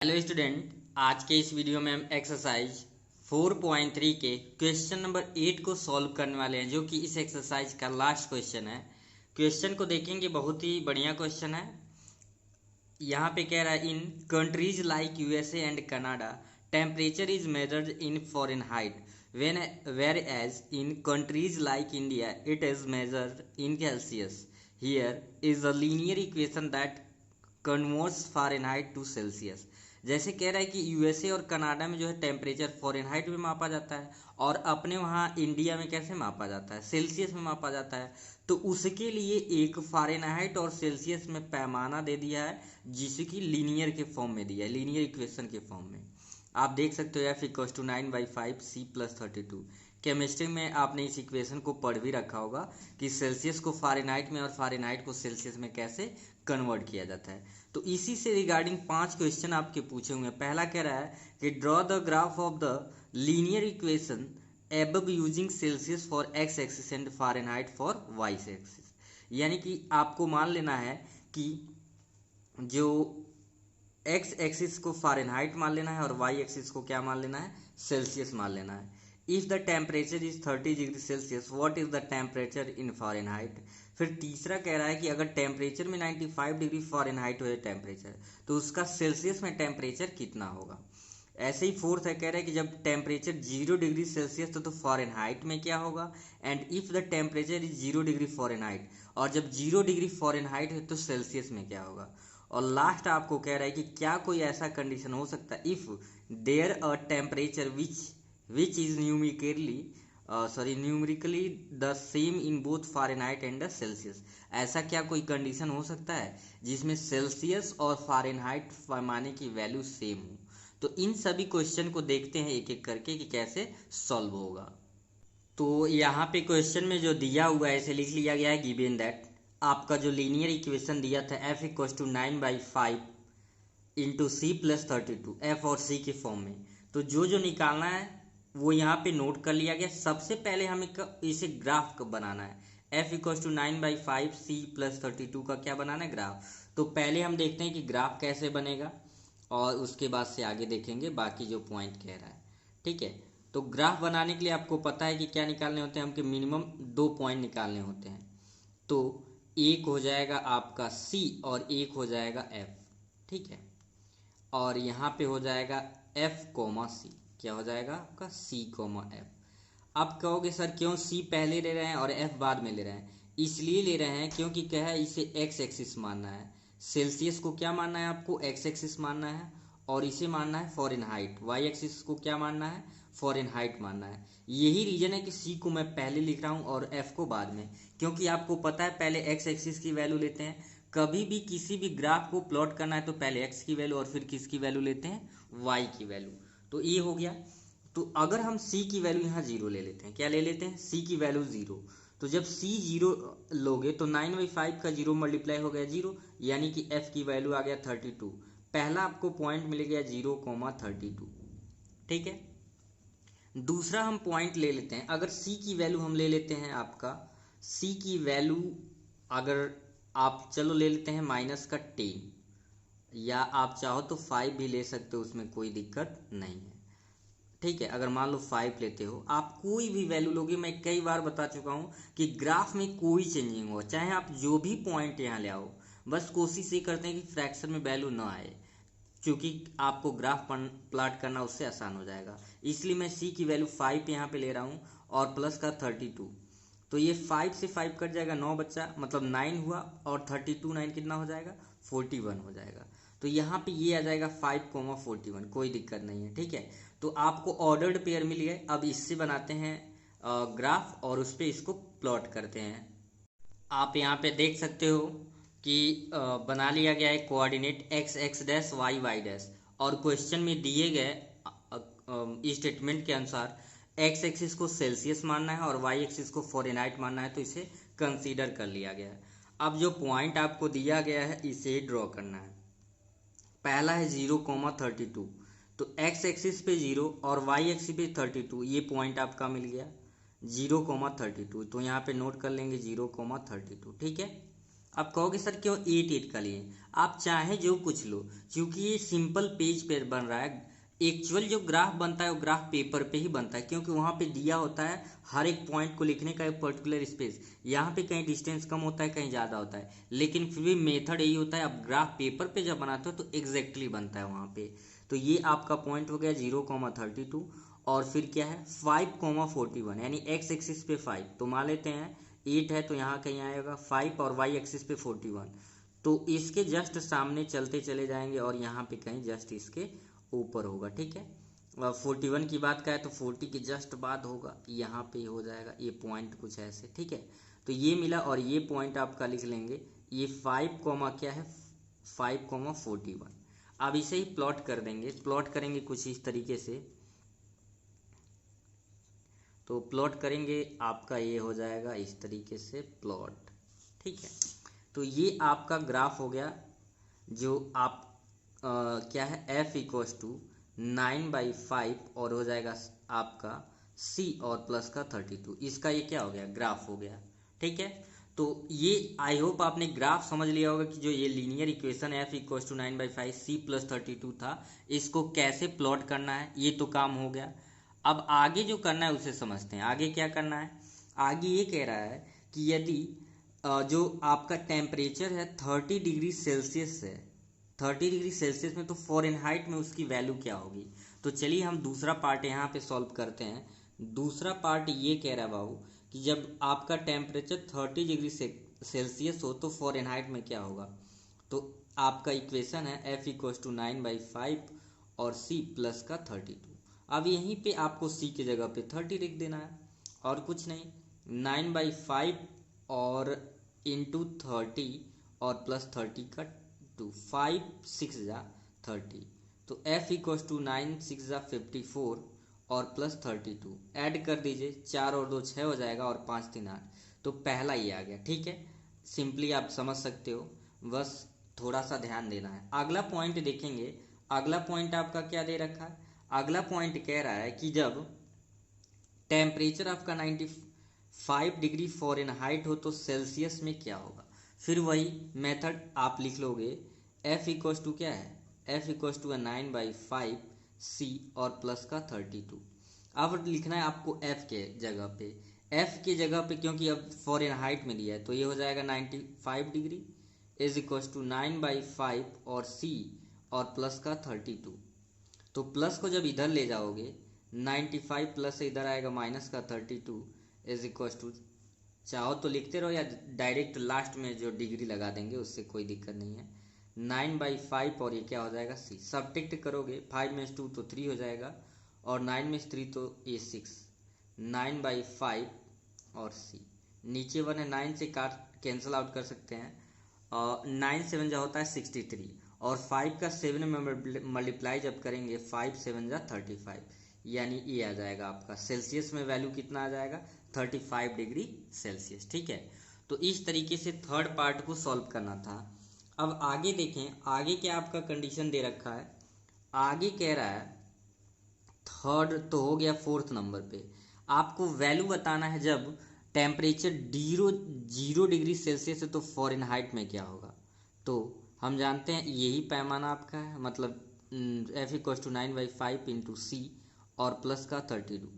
Hello student, आज के इस वीडियो में हम एक्सरसाइज 4.3 के क्वेश्चन नंबर 8 को सॉल्व करने वाले हैं, जो कि इस एक्सरसाइज का लास्ट क्वेश्चन है। क्वेश्चन को देखेंगे, बहुत ही बढ़िया क्वेश्चन है। यहाँ पे कह रहा है, in countries like USA and Canada temperature is measured in Fahrenheit when where as in countries like India it is measured in Celsius. Here is a linear equation that converts Fahrenheit to Celsius. जैसे कह रहा है कि USA और Canada में जो है temperature Fahrenheit में मापा जाता है, और अपने वहाँ इंडिया में कैसे मापा जाता है, सेल्सियस में मापा जाता है। तो उसके लिए एक फ़ारेनहाइट और सेल्सियस में पैमाना दे दिया है, जिसकी लीनियर के फॉर्म में दिया है, लीनियर इक्वेशन के फॉर्म में। आप देख सकते हो F equals to 9/5 C+32। Chemistry में आपने इस इक्वेशन को पढ़ भी रखा होगा कि सेल्सियस को फ़ारेनहाइट में और फ़ारेनहाइट को सेल्सियस में कैसे कन्वर्ट किया जाता है। तो इसी से रिगार्डिंग 5 क्वेश्चन आपके पूछे हुए हैं। पहला कह रहा है कि draw the graph of the linear equation above using Celsius for X axis and Fahrenheit for Y axis. यानी कि आपको मान लेना है कि जो एक्स एक्सिस को फ़ारेनहाइट मान लेना है और वाई एक्सिस को क्या मान लेना है, सेल्सियस मान लेना है। If the temperature is 30 degree Celsius, what is the temperature in Fahrenheit. फिर तीसरा कह रहा है कि अगर टेम्परेचर में 95 डिग्री फ़ारेनहाइट हो टेम्परेचर, तो उसका सेल्सियस में टेम्परेचर कितना होगा। ऐसे ही फोर्थ है, कह रहा है कि जब टेम्परेचर 0 डिग्री सेल्सियस तो फ़ारेनहाइट में क्या होगा, and if the temperature is 0 degree Fahrenheit, और जब 0 डिग्री फ़ारेनहाइट है तो सेल्सियस में क्या होगा। और लास्ट आपको कह रहा है कि क्या कोई ऐसा कंडीशन हो सकता है, if there a temperature which is numerically the same in both Fahrenheit and the Celsius. ऐसा क्या कोई कंडीशन हो सकता है जिसमें सेल्सियस और फ़ारेनहाइट पैमाने की वैल्यू सेम हो। तो इन सभी क्वेश्चन को देखते हैं एक एक करके कि कैसे सॉल्व होगा। तो यहाँ पे क्वेश्चन में जो दिया हुआ है इसे लिख लिया गया है, गिवन दैट आपका जो लीनियर इक्वेशन दिया था F equals to 9/5 into C+32, F और सी के फॉर्म में। तो जो निकालना है वो यहाँ पे नोट कर लिया गया। सबसे पहले हमें इसे ग्राफ कब बनाना है, एफ इक्वल्स टू 9/5 C+32 का क्या बनाना है, ग्राफ। तो पहले हम देखते हैं कि ग्राफ कैसे बनेगा, और उसके बाद से आगे देखेंगे बाकी जो पॉइंट कह रहा है। ठीक है, तो ग्राफ बनाने के लिए आपको पता है कि क्या निकालने होते हैं, हमके मिनिमम 2 पॉइंट निकालने होते हैं। तो एक हो जाएगा आपका C और एक हो जाएगा F। ठीक है, और यहाँ पे हो जाएगा F, C। क्या हो जाएगा आपका C, F। आप कहोगे सर क्यों C पहले ले रहे हैं और F बाद में ले रहे हैं। इसलिए ले रहे हैं क्योंकि क्या है, इसे एक्स एक्सिस मानना है, सेल्सियस को क्या मानना है, आपको एक्स एक्सिस मानना है, और इसे मानना है फ़ारेनहाइट। वाई एक्सिस को क्या मानना है, फ़ारेनहाइट मानना है। यही रीजन है कि C को मैं पहले लिख रहा हूँ और F को बाद में, क्योंकि आपको पता है पहले एक्स एक्सिस की वैल्यू लेते हैं। कभी भी किसी भी ग्राफ को प्लॉट करना है तो पहले एक्स की वैल्यू और फिर किसकी वैल्यू लेते हैं, वाई की वैल्यू। तो ये हो गया। तो अगर हम C की वैल्यू यहाँ 0 ले लेते हैं, क्या ले लेते हैं, C की वैल्यू 0। तो जब C 0 लोगे तो 9/5 का 0 मल्टीप्लाई हो गया 0, यानी कि F की वैल्यू आ गया 32। पहला आपको पॉइंट मिल गया 0,32। ठीक है, दूसरा हम पॉइंट ले लेते हैं। अगर C की वैल्यू हम ले लेते हैं, आपका C की वैल्यू अगर आप चलो ले लेते हैं -10, या आप चाहो तो 5 भी ले सकते हो, उसमें कोई दिक्कत नहीं है। ठीक है, अगर मान लो 5 लेते हो, आप कोई भी वैल्यू लोगे, मैं कई बार बता चुका हूँ कि ग्राफ में कोई चेंजिंग हो, चाहे आप जो भी पॉइंट यहाँ ले आओ, बस कोशिश ये करते हैं कि फ्रैक्शन में वैल्यू ना आए, क्योंकि आपको ग्राफ प्लाट करना उससे आसान हो जाएगा। इसलिए मैं C की वैल्यू 5 यहाँ पे ले रहा हूँ, और प्लस का 32। तो ये 5 से 5 कट जाएगा, 9 बच्चा, मतलब 9 हुआ, और 32 9 कितना हो जाएगा, 41 हो जाएगा। तो यहाँ पे ये आ जाएगा 5,41, कोई दिक्कत नहीं है। ठीक है, तो आपको ऑर्डर्ड पेयर मिल गए। अब इससे बनाते हैं ग्राफ, और उस पर इसको प्लॉट करते हैं। आप यहाँ पे देख सकते हो कि बना लिया गया है coordinate X X dash Y Y dash, और क्वेश्चन में दिए गए स्टेटमेंट के अनुसार एक्स एक्सिस को सेल्सियस मानना है और वाई एक्सिस को फ़ारेनहाइट मानना है, तो इसे कंसीडर कर लिया गया है। अब जो पॉइंट आपको दिया गया है इसे ड्रॉ करना है। पहला है 0,32, तो एक्स एक्सिस पे 0 और वाई एक्सिस पे 32, ये पॉइंट आपका मिल गया 0,32। तो यहाँ पे नोट कर लेंगे 0,32। ठीक है, आप कहोगे सर क्यों 8 का लिए? आप चाहे जो कुछ लो, क्योंकि ये सिंपल पेज पे बन रहा है। एक्चुअल जो ग्राफ बनता है वो ग्राफ पेपर पे ही बनता है, क्योंकि वहाँ पे दिया होता है हर एक पॉइंट को लिखने का एक पर्टिकुलर स्पेस। यहाँ पे कहीं डिस्टेंस कम होता है, कहीं ज़्यादा होता है, लेकिन फिर भी मेथड यही होता है। आप ग्राफ पेपर पे जब बनाते हो तो एग्जैक्टली बनता है वहाँ पे। तो ये आपका पॉइंट हो गया 0,32। और फिर क्या है 5,41, यानी एक्स एक्सिस पे 5, तो मान लेते हैं 8 है तो यहाँ कहीं आएगा 5, और वाई एक्सिस पे 41, तो इसके जस्ट सामने चलते चले जाएंगे और यहाँ पे कहीं जस्ट इसके ऊपर होगा। ठीक है, 41 की बात करें तो 40 के जस्ट बाद होगा, यहाँ पे हो जाएगा ये पॉइंट कुछ ऐसे। ठीक है, तो ये मिला, और ये पॉइंट आपका लिख लेंगे, ये 5 कॉमा क्या है 5,41। अब इसे ही प्लॉट कर देंगे, प्लॉट करेंगे कुछ इस तरीके से। तो प्लॉट करेंगे आपका ये हो जाएगा इस तरीके से प्लॉट। ठीक है, तो ये आपका ग्राफ हो गया, जो आप क्या है f इक्वस टू 9/5 और हो जाएगा आपका c और प्लस का 32। इसका ये क्या हो गया ग्राफ हो गया। ठीक है, तो ये आई होप आपने ग्राफ समझ लिया होगा कि जो ये linear equation f equals to 9/5 c plus 32 था, इसको कैसे प्लॉट करना है, ये तो काम हो गया। अब आगे जो करना है उसे समझते हैं। आगे क्या करना है, आगे ये कह रहा है कि यदि जो आपका टेम्परेचर है 30 डिग्री सेल्सियस है, 30 डिग्री सेल्सियस में, तो फ़ारेनहाइट में उसकी वैल्यू क्या होगी। तो चलिए हम दूसरा पार्ट यहाँ पे सॉल्व करते हैं। दूसरा पार्ट ये कह रहा है बाबू कि जब आपका टेम्परेचर 30 डिग्री सेल्सियस हो तो फ़ारेनहाइट में क्या होगा। तो आपका इक्वेशन है f इक्वस टू 9/5 और c प्लस का 32। अब यहीं पे आपको c की जगह पे 30 लिख देना है, और कुछ नहीं। 9/5 और इंटू 30 और प्लस 30 का 2, 5 6 जा 30, तो f इक्वस टू 9 6 जा 54 और प्लस 32 ऐड कर दीजिए, 4 और 2 6 हो जाएगा, और 5 3 8, तो पहला ये आ गया। ठीक है, सिंपली आप समझ सकते हो, बस थोड़ा सा ध्यान देना है। अगला पॉइंट देखेंगे, अगला पॉइंट आपका क्या दे रखा है। अगला पॉइंट कह रहा है कि जब टेम्परेचर आपका 95 डिग्री फ़ारेनहाइट हो तो सेल्सियस में क्या होगा। फिर वही मेथड आप लिख लोगे, f इक्वस टू क्या है, f इक्वस टू 9/5 c और प्लस का 32। अब लिखना है आपको f के जगह पे, f के जगह पे, क्योंकि अब फ़ारेनहाइट में दिया है, तो ये हो जाएगा 95 डिग्री इज इक्वस टू 9/5 और c और प्लस का 32। तो प्लस को जब इधर ले जाओगे 95 प्लस से इधर आएगा माइनस का 32 इज इक्वस टू, चाहो तो लिखते रहो या डायरेक्ट लास्ट में जो डिग्री लगा देंगे उससे कोई दिक्कत नहीं है। 9/5 और ये क्या हो जाएगा c, सब्ट्रैक्ट करोगे 5 में 2 तो 3 हो जाएगा, और 9 में 3 तो ये 6, 9/5 और c, नीचे 1 है 9 से काट कैंसिल आउट कर सकते हैं, और 9 7 जा होता है 63, और 5 का 7 में मल्टीप्लाई जब करेंगे 5 7 जा 35, यानी ये आ जाएगा आपका सेल्सियस में वैल्यू कितना आ जाएगा 35 डिग्री सेल्सियस। ठीक है, तो इस तरीके से थर्ड पार्ट को सॉल्व करना था। अब आगे देखें, आगे क्या आपका कंडीशन दे रखा है। आगे कह रहा है थर्ड तो हो गया, फोर्थ नंबर पे आपको वैल्यू बताना है जब टेम्परेचर 0 डिग्री सेल्सियस है तो फ़ारेनहाइट में क्या होगा। तो हम जानते हैं यही पैमाना आपका है, मतलब f इक्वस टू 9/5 इंटू सी और प्लस का 32।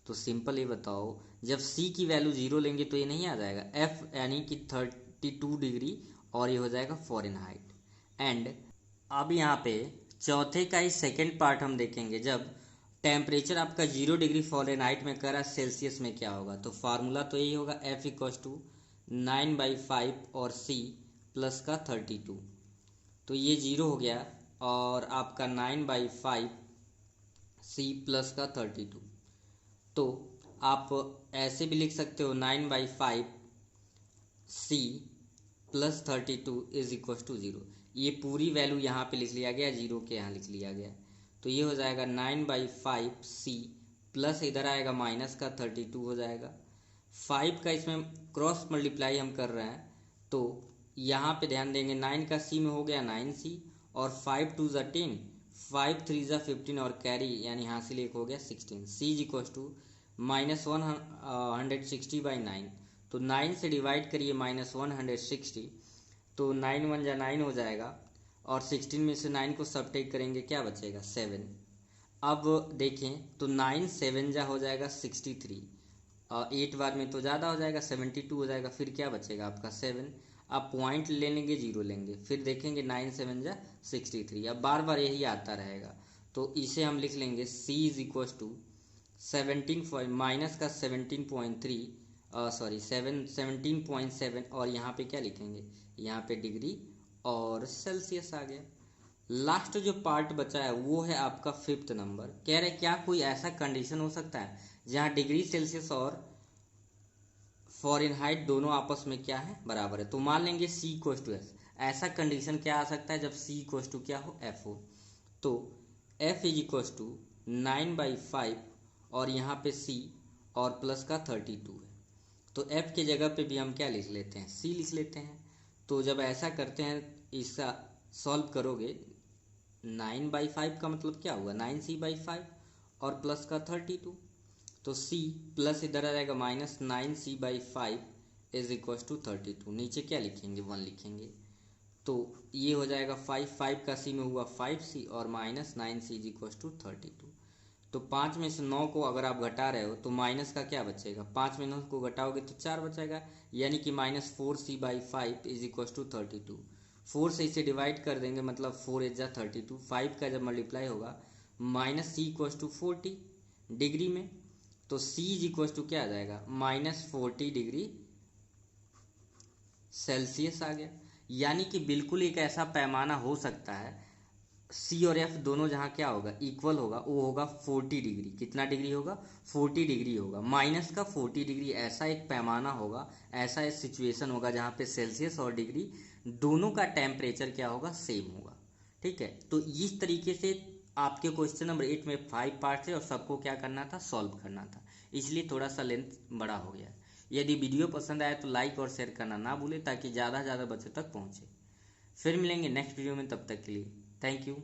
तो सिंपल ये बताओ, जब c की वैल्यू 0 लेंगे तो ये नहीं आ जाएगा f, यानी कि 32 डिग्री, और ये हो जाएगा फ़ारेनहाइट। एंड अब यहाँ पे चौथे का ही सेकेंड पार्ट हम देखेंगे, जब टेम्परेचर आपका 0 डिग्री फ़ारेनहाइट में कर रहा है सेल्सियस में क्या होगा। तो फार्मूला तो यही होगा f इक्वस टू 9/5 और c प्लस का 32, तो ये 0 हो गया, और आपका 9/5 c प्लस का 32। तो आप ऐसे भी लिख सकते हो 9/5 c plus 32 is equals to 0। ये पूरी वैल्यू यहाँ पे लिख लिया गया, 0 के यहाँ लिख लिया गया, तो ये हो जाएगा 9/5 c प्लस इधर आएगा माइनस का 32 हो जाएगा। 5 का इसमें क्रॉस मल्टीप्लाई हम कर रहे हैं, तो यहाँ पे ध्यान देंगे 9 का c में हो गया 9c, और 5 2 ज़ा 10, 5 3 ज़ा 15, और कैरी यानी हासिल एक हो गया 16। c इज इक्वस टू -160/9, तो 9 से डिवाइड करिए -160, तो 9 1 जा 9 हो जाएगा, और 16 में से 9 को सबट्रैक्ट करेंगे, क्या बचेगा 7। अब देखें तो 9 7 जा हो जाएगा 63, और 8 बार में तो ज़्यादा हो जाएगा 72 हो जाएगा, फिर क्या बचेगा आपका 7। आप पॉइंट ले लेंगे, जीरो लेंगे, फिर देखेंगे 9 7 जा 63। अब बार बार यही आता रहेगा, तो इसे हम लिख लेंगे C is equal to 17 minus का 17.3 सॉरी 17.7, और यहाँ पे क्या लिखेंगे, यहाँ पे डिग्री और सेल्सियस आ गया। लास्ट जो पार्ट बचा है वो है आपका 5th नंबर। कह रहे क्या कोई ऐसा कंडीशन हो सकता है जहाँ डिग्री सेल्सियस और फ़ारेनहाइट दोनों आपस में क्या है, बराबर है। तो मान लेंगे C इक्वस टू एस। ऐसा कंडीशन क्या आ सकता है जब C इक्वस टू क्या हो, F हो। तो F इज इक्वस टू 9/5 और यहाँ पे C और प्लस का 32 है, तो F के जगह पे भी हम क्या लिख लेते हैं, C लिख लेते हैं। तो जब ऐसा करते हैं, इसका सॉल्व करोगे, 9/5 का मतलब क्या हुआ 9C/5 और प्लस का 32, तो C प्लस इधर आ जाएगा minus 9C/5 is equal to 32। नीचे क्या लिखेंगे 1 लिखेंगे, तो ये हो जाएगा 5 का C में हुआ 5C और minus 9C is equal to 32। तो 5 में से 9 को अगर आप घटा रहे हो तो माइनस का क्या बचेगा, 5 में 9 को घटाओगे तो 4 बचेगा, यानी कि minus 4C/5 is equal to 32। 4 से इसे डिवाइड कर देंगे, मतलब 4 एट जा 32, 5 का जब मल्टीप्लाई होगा minus C equal to 40 degree में, तो C इज इक्व टू क्या आ जाएगा माइनस 40 डिग्री सेल्सियस आ गया। यानी कि बिल्कुल एक ऐसा पैमाना हो सकता है C और F दोनों जहाँ क्या होगा इक्वल होगा, वो होगा 40 डिग्री। कितना डिग्री होगा 40 डिग्री होगा, माइनस का 40 डिग्री। ऐसा एक पैमाना होगा, ऐसा एक सिचुएशन होगा जहाँ पे सेल्सियस और डिग्री दोनों का टेम्परेचर क्या होगा, सेम होगा। ठीक है, तो इस तरीके से आपके क्वेश्चन नंबर 8 में 5 पार्ट थे और सबको क्या करना था, सॉल्व करना था, इसलिए थोड़ा सा लेंथ बड़ा हो गया। यदि वीडियो पसंद आए तो लाइक और शेयर करना ना भूलें, ताकि ज़्यादा से ज़्यादा बच्चों तक पहुँचे। फिर मिलेंगे नेक्स्ट वीडियो में, तब तक के लिए थैंक यू।